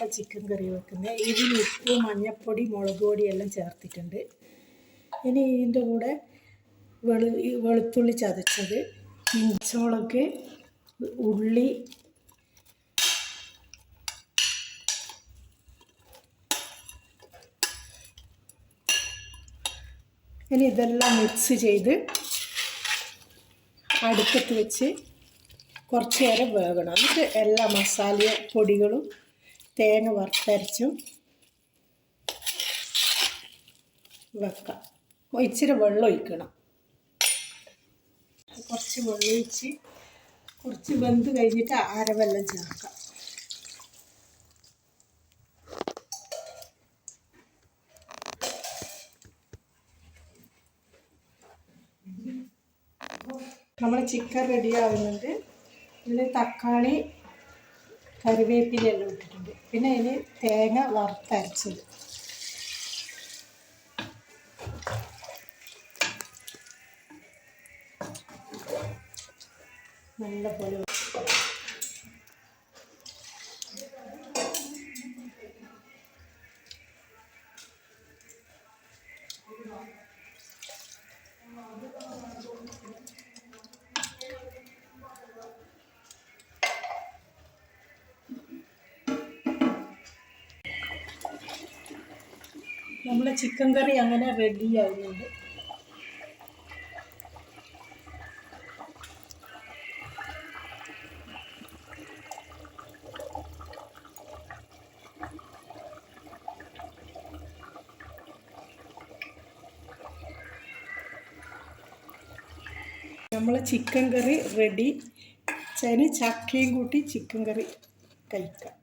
നമ്മുടെ ചിക്കൻ കറി വെക്കുന്നത്. ഇതിന് ഉപ്പ്, മഞ്ഞൾപ്പൊടി, മുളക് പൊടി എല്ലാം ചേർത്തിട്ടുണ്ട്. ഇനി ഇതിൻ്റെ കൂടെ വെളുത്തുള്ളി ചതച്ചത്, പച്ചമുളക്, ഉള്ളി, ഇനി ഇതെല്ലാം മിക്സ് ചെയ്ത് അടുപ്പത്ത് വെച്ച് കുറച്ച് നേരം വേകണം. എന്നിട്ട് എല്ലാ മസാല പൊടികളും തേങ്ങ വറുത്തരച്ചും വെക്കാം. ഇച്ചിരി വെള്ളം ഒഴിക്കണം. കുറച്ച് വെള്ളം ഒഴിച്ച് കുറച്ച് വെന്ത് കഴിഞ്ഞിട്ട് അരവെല്ലാം ചേർക്കാം. നമ്മുടെ ചിക്കൻ റെഡി ആവുന്നുണ്ട്. ഇതിൽ തക്കാളി, കറിവേപ്പിലെല്ലാം ഇട്ടിട്ടുണ്ട്. പിന്നെ ഇതിൽ തേങ്ങ വറുത്തരച്ചത്. നല്ലപോലെ നമ്മളെ ചിക്കൻ കറി അങ്ങനെ റെഡി ആവുന്നുണ്ട്. നമ്മളെ ചിക്കൻ കറി റെഡി. ചക്കയും കൂട്ടി ചിക്കൻ കറി കഴിക്കാം.